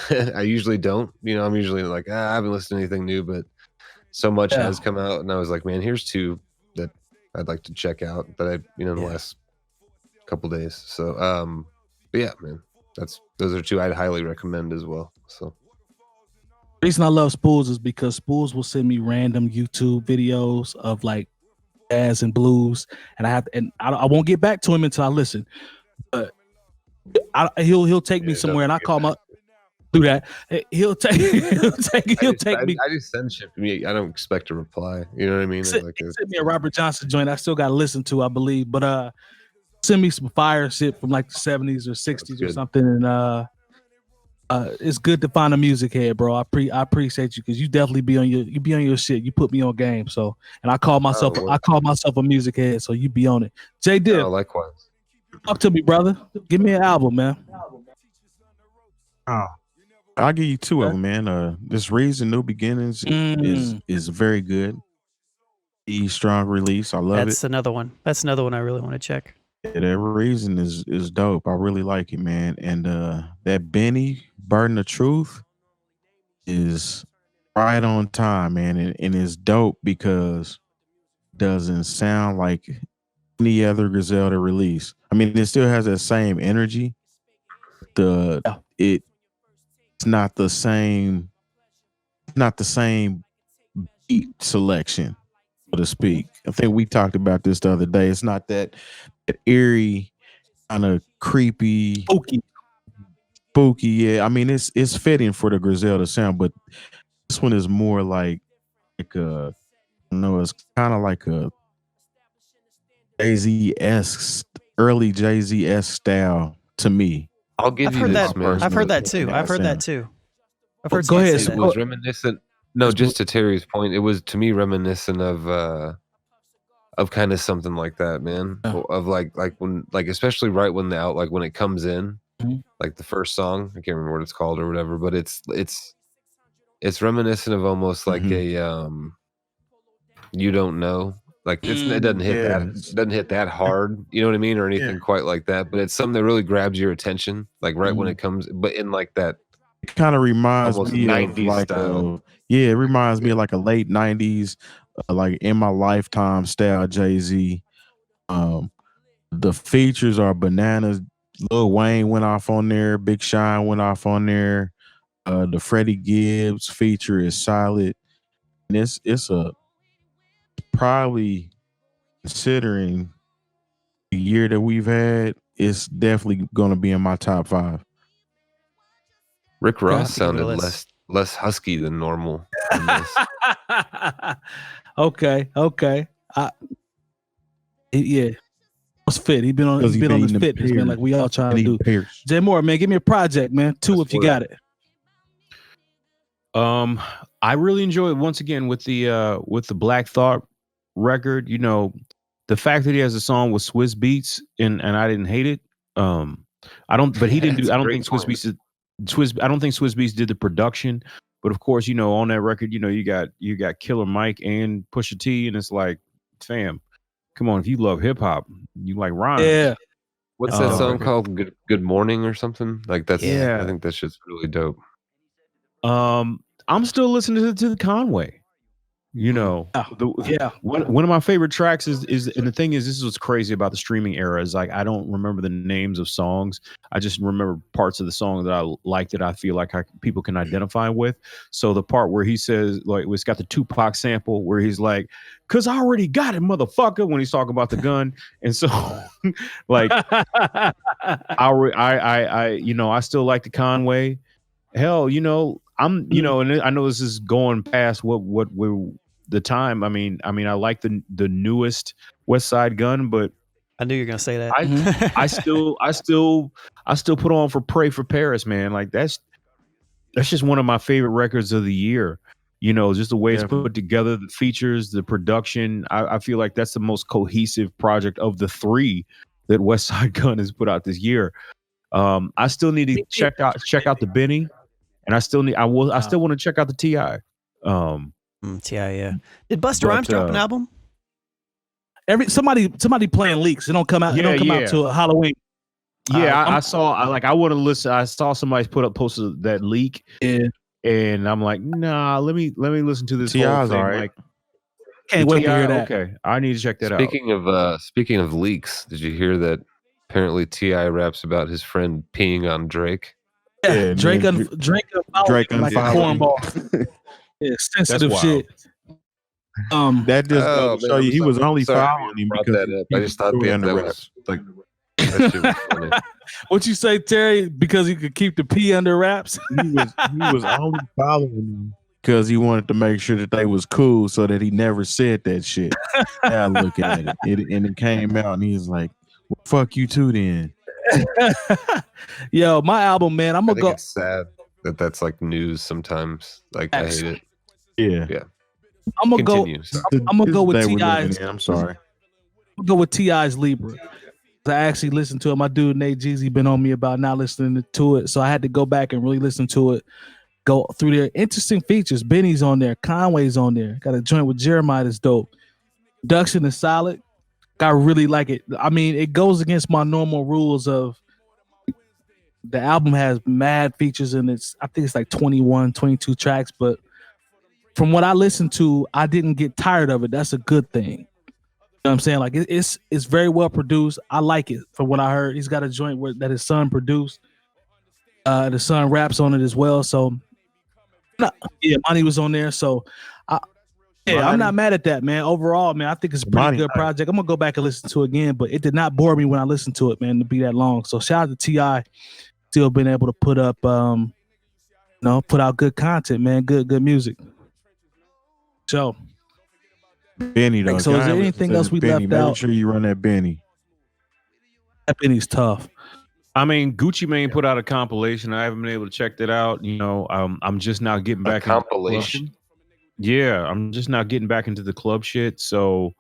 I usually don't. I'm usually like, I haven't listened to anything new, but so much has come out, and I was like, man, here's 2 that I'd like to check out that I in the last couple days. So but yeah, man, those are 2 I'd highly recommend as well. So. The reason I love Spoolz is because Spoolz will send me random YouTube videos of like jazz and blues, and I won't get back to him until I listen. But he'll take me somewhere, and I call my do that. He'll take me. I just send shit to me. I don't expect a reply. You know what I mean? Send me a Robert Johnson joint. I still got to listen to, I believe, but send me some fire shit from like the 70s or 60s or something, and it's good to find a music head, bro. I appreciate you because you definitely be on your shit. You put me on game, so and I call myself a music head, so you be on it. Jay Diff, likewise. Talk to me, brother. Give me an album, man. I'll give you 2 of them, man. This Reason New Beginnings is very good. Strong release. I love it. That's another one I really want to check. Yeah, that Reason is dope. I really like it, man. And that Benny Burden of Truth is right on time, man. And it's dope because it doesn't sound like any other Griselda release. I mean, it still has that same energy. It's not the same selection, so to speak. I think we talked about this the other day. It's not that eerie, kind of creepy, spooky. Yeah, I mean it's fitting for the Griselda sound, but this one is more like a, it's kind of like a Jay-Z-esque, early Jay-Z-esque style to me. I'll give you this, man. I've heard that too. I've heard that too. I've heard. Go ahead. It was reminiscent. No, just to Terry's point, it was to me reminiscent of kind of something like that, man. Of like when, like, especially right when when it comes in, like the first song. I can't remember what it's called or whatever, but it's reminiscent of almost like a You Don't Know. Like it doesn't hit that hard, you know what I mean, or anything quite like that. But it's something that really grabs your attention, like right when it comes, but in like that. It kind of reminds me 90s of like style. it reminds me of like a late 90s, like In My Lifetime style Jay-Z. The features are bananas. Lil Wayne went off on there. Big Sean went off on there. The Freddie Gibbs feature is solid. And it's a probably, considering the year that we've had, it's definitely going to be in my top 5. Rick Ross sounded less husky than normal. Okay. Yeah. What's fit? He's been on this fitness, man, like we all trying to do. Jay Moore, man, give me a project, man. 2 if you got it. I really enjoyed, once again, with the Black Thought record, you know, the fact that he has a song with Swizz Beatz and I didn't hate it. I don't think Swizz Beatz did the production, but of course, you know, on that record, you know, you got Killer Mike and Pusha T, and it's like, fam, come on, if you love hip hop, you like rhymes. Yeah. What's that song called? Good Morning or something? Like that's I think that's just really dope. I'm still listening to the Conway. You know, one of my favorite tracks is, and the thing is, this is what's crazy about the streaming era, is like I don't remember the names of songs. I just remember parts of the song that I like, that I feel like people can identify with. So the part where he says, like, it's got the Tupac sample where he's like, "'Cause I already got it, motherfucker," when he's talking about the gun. And so, like, I you know, I still like the Conway. Hell, you know, I'm, you know, and I know this is going past what we're the time. I mean, I like the newest West Side Gun, but I knew you were gonna say that. I still put on for Pray for Paris, man. Like that's just one of my favorite records of the year. You know, just the way it's put together, the features, the production. I feel like that's the most cohesive project of the 3 that West Side Gun has put out this year. I still need to check out the Benny, and I still want to check out the T.I. T.I. Yeah. Did Busta Rhymes drop an album? Somebody playing leaks. It don't come out. It don't come out till Halloween. Yeah, I want to listen. I saw somebody posted that leak, and I'm like, nah. Let me listen to this. T.I.'s whole thing. all right. Like, Can't wait to hear that. Okay, I need to check that out. Speaking of leaks, did you hear that? Apparently, T.I. raps about his friend peeing on Drake. Yeah, Drake unfollowed like a cornball. Yeah, sensitive shit. That just show you he was only following him because I just thought that was like that shit was funny. What you say, Terry? Because he could keep the pee under wraps. He was only following him because he wanted to make sure that they was cool, so that he never said that shit. I look at it, and it came out, and he was like, well, "Fuck you too, then." Yo, my album, man. I'm gonna go. It's sad that that's like news sometimes. Like I hate it. Yeah. I'm gonna go. I'm gonna go with T.I.'s. I'm sorry. I'm gonna go with T.I.'s Libra. I actually listened to it. My dude Nate Jeezy been on me about not listening to it, so I had to go back and really listen to it. Go through their interesting features. Benny's on there. Conway's on there. Got a joint with Jeremiah that's dope. Production is solid. I really like it. I mean, it goes against my normal rules of the album has mad features, and I think it's like 21, 22 tracks, but from what I listened to, I didn't get tired of it. That's a good thing. You know what I'm saying? Like it's very well produced. I like it. From what I heard, he's got a joint that his son produced. The son raps on it as well. So yeah, Money was on there. So Yeah, I'm not mad at that, man. Overall, man, I think it's a pretty good project. I'm gonna go back and listen to it again, but it did not bore me when I listened to it, man, to be that long. So shout out to T.I. still being able to put up, put out good content, man. Good music. So, Benny, though. So is there anything else we left out? Make sure you run that Benny. That Benny's tough. I mean, Gucci Mane put out a compilation. I haven't been able to check that out. You know, I'm just now getting back. Compilation. Yeah, I'm just now getting back into the club shit. So,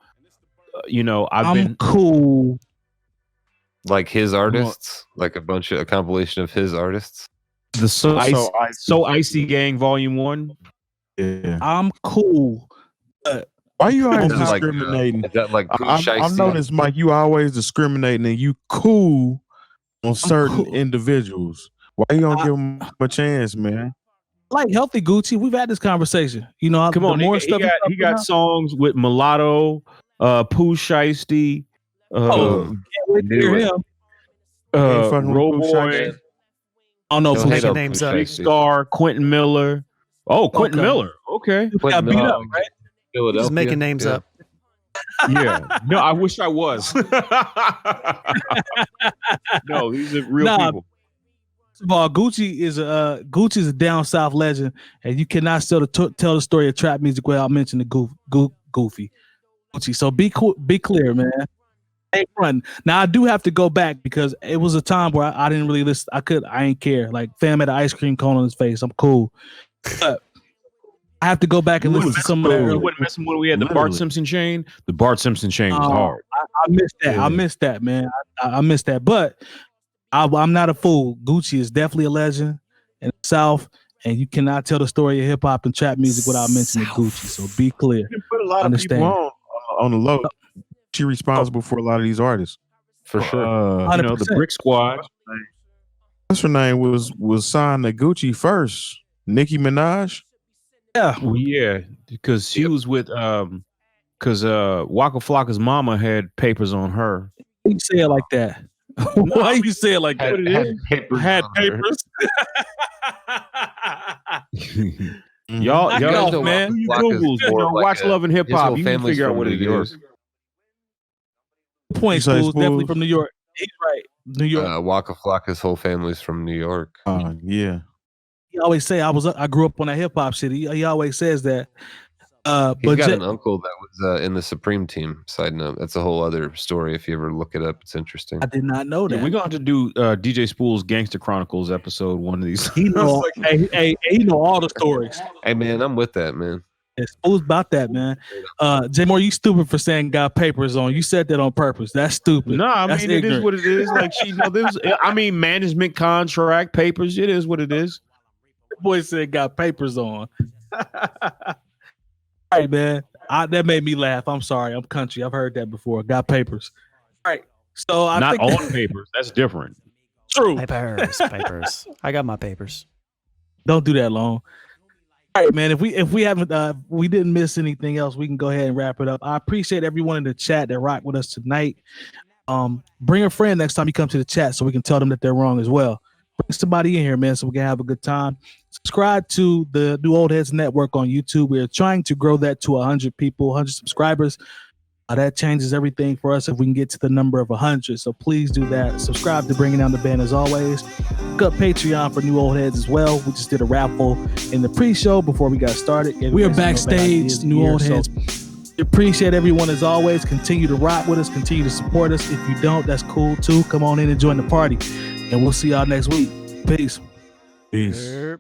I've been cool. Like his artists, like a compilation of his artists. The So Icy Gang Volume 1. Yeah, I'm cool. Why you always discriminating? Is that like I noticed, Mike, you always discriminating and you cool on certain individuals. Why you don't give them a chance, man? Like Healthy Gucci, we've had this conversation. You know, come on, he got songs with Mulatto, Pooh Shiesty, can't wait to hear him. Roll Boy. Oh no, Pooh making names up. Star, Quentin Miller. Oh, Quentin Miller. Okay. Got beat up, right? He's making names up. Yeah. No, I wish I was. No, these are real people. First of all, Gucci's a down south legend, and you cannot tell the story of trap music without mentioning Goofy Gucci. So be clear, man. Ain't run. Now I do have to go back because it was a time where I didn't really listen. I ain't care. Like fam had an ice cream cone on his face. I'm cool. But I have to go back and listen to some of that. You wouldn't miss him when we had the Bart Simpson chain. The Bart Simpson chain was hard. I missed that. Yeah. I missed that, man. I missed that. But I'm not a fool. Gucci is definitely a legend in the South, and you cannot tell the story of hip hop and trap music without mentioning Gucci. So be clear. You put a lot of people on the low. She responsible for a lot of these artists, for sure. The Brick Squad. What's her name was signed to Gucci first. Nicki Minaj. Yeah, well, yeah, because she was with because Waka Flocka's mama had papers on her. Why you say it like that? Why you say it like that? Had papers. Y'all, man. Googles, watch Love and Hip Hop. You can figure out what it is. Point Spoolz, definitely from New York. He's right. New York. Waka Flocka's whole family's from New York. Yeah. He always say I grew up on that hip hop shit. He always says that. He's got an uncle that was in the Supreme team. Side note, that's a whole other story. If you ever look it up, it's interesting. I did not know that. Yeah, we're gonna have to do DJ Spoolz Gangster Chronicles episode one of these. He know, he know all the stories. Hey man, I'm with that, man. Yeah, Spoolz about that, man. Jay Moore, you stupid for saying got papers on. You said that on purpose. That's stupid. No, I mean ignorant. It is what it is. Like management contract papers. It is what it is. The boy said got papers on. All right, man. That made me laugh. I'm sorry. I'm country. I've heard that before. Got papers. All right. So I not think on papers. That's different. True. Papers. I got my papers. Don't do that long. All right, man. If we haven't we didn't miss anything else, we can go ahead and wrap it up. I appreciate everyone in the chat that rocked with us tonight. Bring a friend next time you come to the chat so we can tell them that they're wrong as well. Bring somebody in here, man, so we can have a good time. Subscribe to the New Old Heads Network on YouTube. We're trying to grow that to 100 people, 100 subscribers. That changes everything for us if we can get to the number of 100. So please do that. Subscribe to Bringing Down the Band as always. Look up Patreon for New Old Heads as well. We just did a raffle in the pre-show before we got started. We are backstage, New Old Heads. Appreciate everyone as always. Continue to rock with us. Continue to support us. If you don't, that's cool too. Come on in and join the party. And we'll see y'all next week. Peace. Peace.